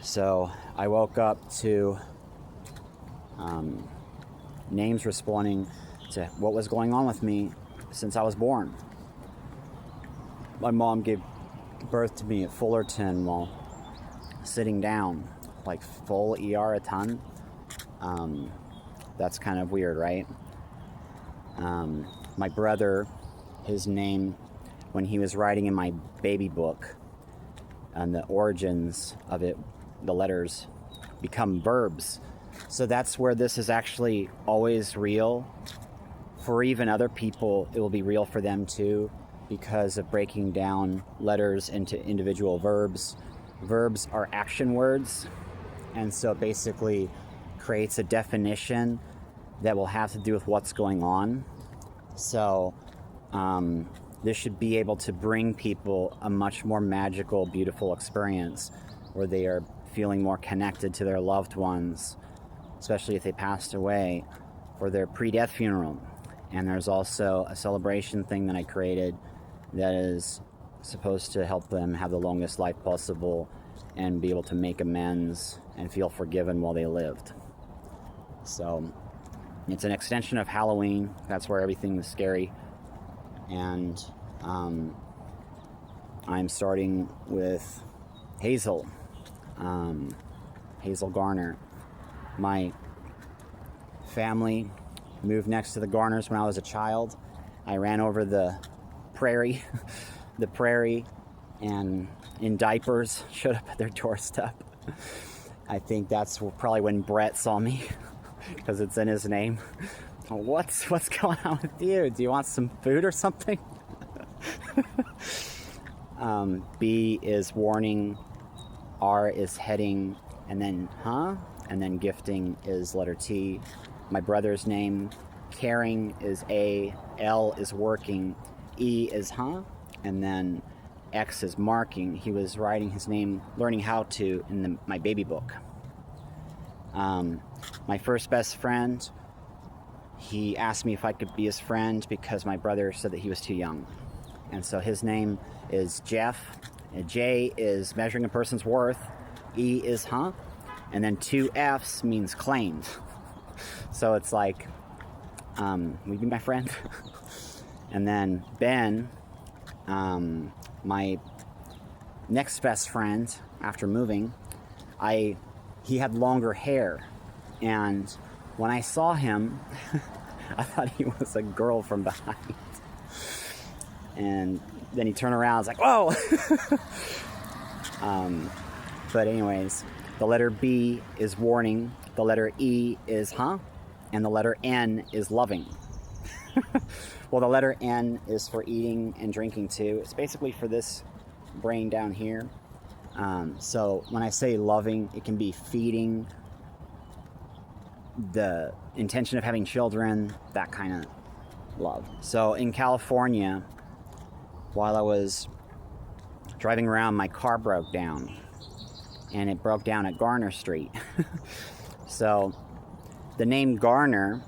So I woke up to names responding to what was going on with me since I was born. My mom gave birth to me at Fullerton while sitting down, like full ER a ton. That's kind of weird, right? My brother, his name, when he was writing in my baby book, and the origins of it, the letters become verbs. So that's where this is actually always real. For even other people, it will be real for them too, because of breaking down letters into individual verbs. Verbs are action words, and so it basically creates a definition that will have to do with what's going on. So this should be able to bring people a much more magical, beautiful experience where they are feeling more connected to their loved ones, especially if they passed away, for their pre-death funeral. And there's also a celebration thing that I created that is supposed to help them have the longest life possible and be able to make amends and feel forgiven while they lived. So it's an extension of Halloween. That's where everything is scary. And I'm starting with Hazel Garner. My family moved next to the Garners when I was a child. I ran over the prairie, and in diapers showed up at their doorstep. I think that's probably when Brett saw me, because it's in his name. What's going on with you? Do you want some food or something? B is warning, R is heading, and then and then gifting is letter T. My brother's name, caring, is A, L is working, E is and then X is marking. He was writing his name, learning how to, in my baby book. My first best friend, he asked me if I could be his friend because my brother said that he was too young. And so his name is Jeff. J is measuring a person's worth. E is and then 2 F's means claimed. So it's like, will you be my friend? And then Ben, my next best friend after moving, he had longer hair. And when I saw him, I thought he was a girl from behind. And then he turned around, I was like, whoa! But anyways, the letter B is warning, the letter E is and the letter N is loving. Well, the letter N is for eating and drinking too. It's basically for this brain down here. So when I say loving, it can be feeding, the intention of having children, that kind of love. So in California, while I was driving around, my car broke down, and it broke down at Garner Street. So the name Garner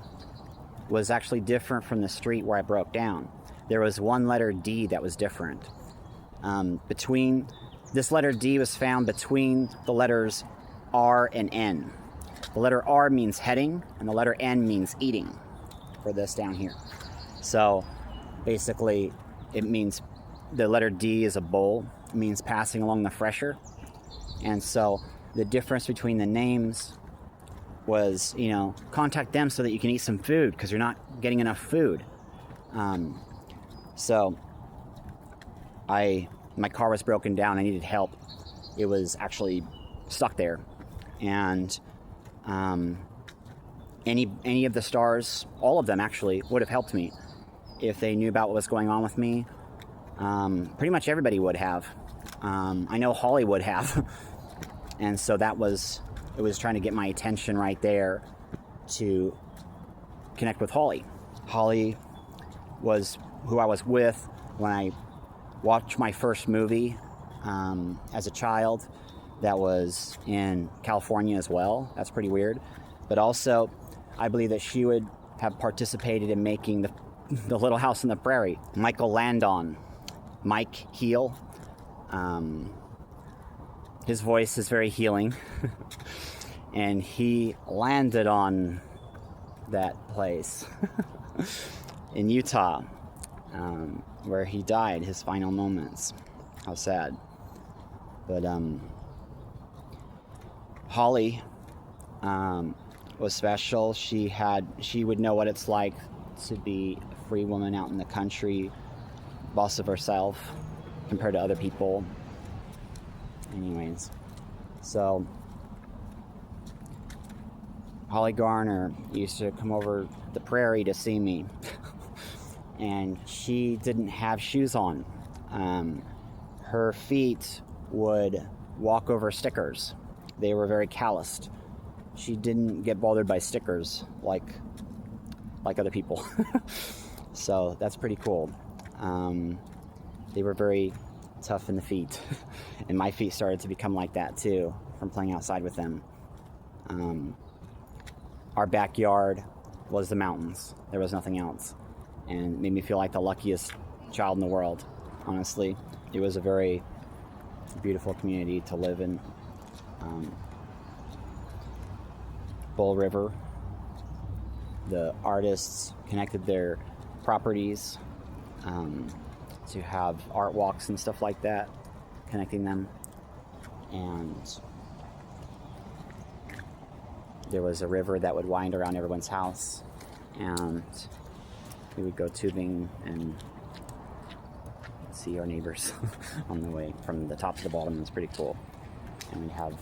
was actually different from the street where I broke down. There was one letter D that was different. This letter D was found between the letters R and N. The letter R means heading, and the letter N means eating, for this down here. So basically, it means the letter D is a bowl. It means passing along the fresher. And so the difference between the names was, contact them so that you can eat some food, because you're not getting enough food. So my car was broken down. I needed help. It was actually stuck there. And any of the stars, all of them actually, would have helped me if they knew about what was going on with me. Pretty much everybody would have. I know Holly would have. And so it was trying to get my attention right there to connect with Holly. Holly was who I was with when I watched my first movie as a child. That was in California as well. That's pretty weird. But also, I believe that she would have participated in making the Little House on the Prairie. Michael Landon, Mike Heel, his voice is very healing. And he landed on that place in Utah, where he died, his final moments. How sad. But Holly was special. She would know what it's like to be a free woman out in the country, boss of herself compared to other people. Anyways, so Holly Garner used to come over the prairie to see me. And she didn't have shoes on. Her feet would walk over stickers. They were very calloused. She didn't get bothered by stickers like other people. So that's pretty cool. They were very tough in the feet. And my feet started to become like that too from playing outside with them. Our backyard was the mountains. There was nothing else. And it made me feel like the luckiest child in the world, honestly. It was a very beautiful community to live in. Bull River. The artists connected their properties to have art walks and stuff like that, connecting them. And there was a river that would wind around everyone's house, and we would go tubing and see our neighbors on the way from the top to the bottom. It was pretty cool. And we'd have,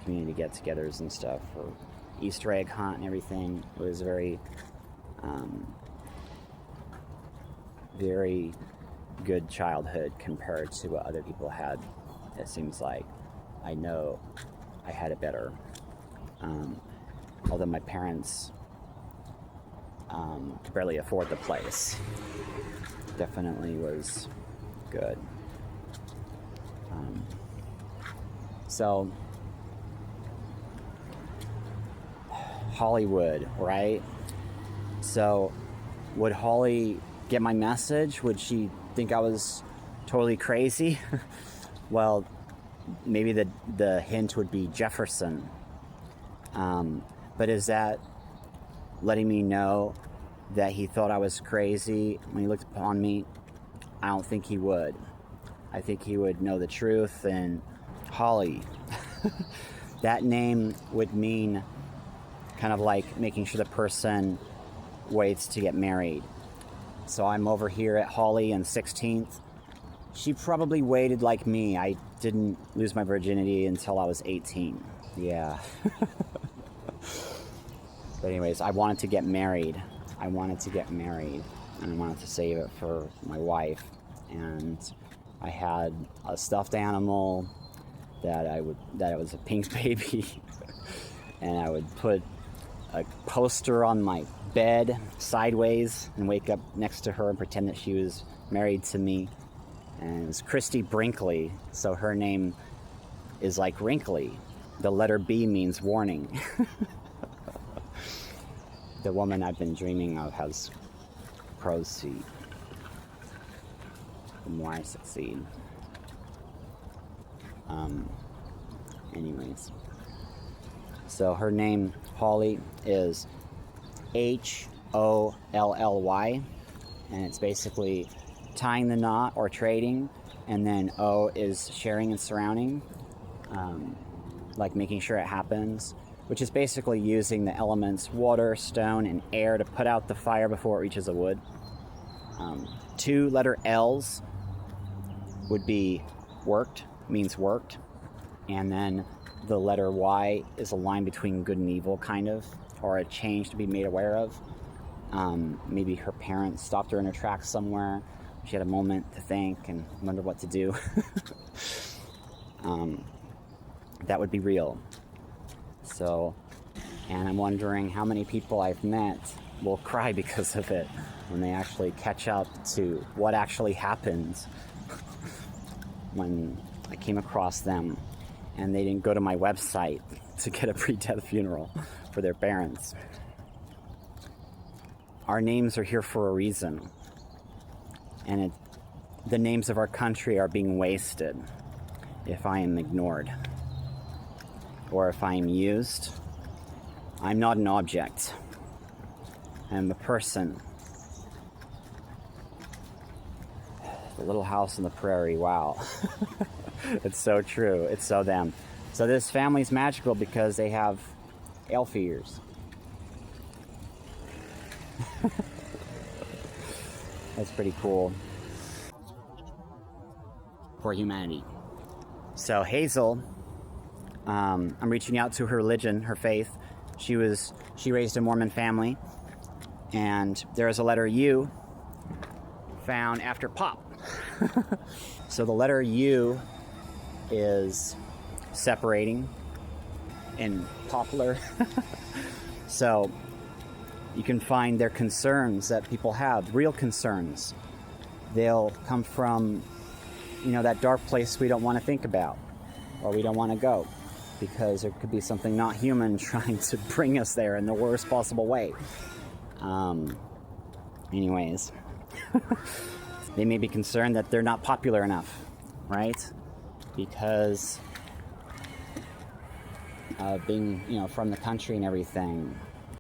community get-togethers and stuff for Easter egg hunt and everything. It was very, very good childhood compared to what other people had. It seems like I know I had it better. Although my parents could barely afford the place. Definitely was good. So Hollywood, right? So would Holly get my message? Would she think I was totally crazy? Well, maybe the hint would be Jefferson. But is that letting me know that he thought I was crazy when he looked upon me? I don't think he would. I think he would know the truth. And Holly, that name would mean kind of like making sure the person waits to get married. So I'm over here at Holly and 16th. She probably waited like me. I didn't lose my virginity until I was 18. Yeah. But anyways, I wanted to get married. And I wanted to save it for my wife. And I had a stuffed animal that it was a pink baby. And I would put a poster on my bed sideways and wake up next to her and pretend that she was married to me. And it was Christy Brinkley, so her name is like wrinkly. The letter B means warning. The woman I've been dreaming of has crow's feet. The more I succeed. Anyways. So her name, Holly, is Holly, and it's basically tying the knot or trading, and then O is sharing and surrounding, like making sure it happens, which is basically using the elements water, stone, and air to put out the fire before it reaches the wood. 2 letter L's would be worked, means worked, and then the letter Y is a line between good and evil, kind of, or a change to be made aware of. Maybe her parents stopped her in her tracks somewhere. She had a moment to think and wonder what to do. That would be real. So, and I'm wondering how many people I've met will cry because of it when they actually catch up to what actually happened when I came across them and they didn't go to my website to get a pre-death funeral for their parents. Our names are here for a reason, and the names of our country are being wasted if I am ignored. or if I'm used. I'm not an object. I'm a person. The little house on the prairie, wow. It's so true. It's so them. So this family's magical because they have elf ears. That's pretty cool for humanity. So Hazel, I'm reaching out to her religion, her faith. She raised a Mormon family, and there is a letter U found after Pop. So the letter U is separating in poplar. So you can find their concerns that people have, real concerns. They'll come from, that dark place we don't want to think about, or we don't want to go, because there could be something not human trying to bring us there in the worst possible way. Anyways, they may be concerned that they're not popular enough, right? Because of being, from the country and everything.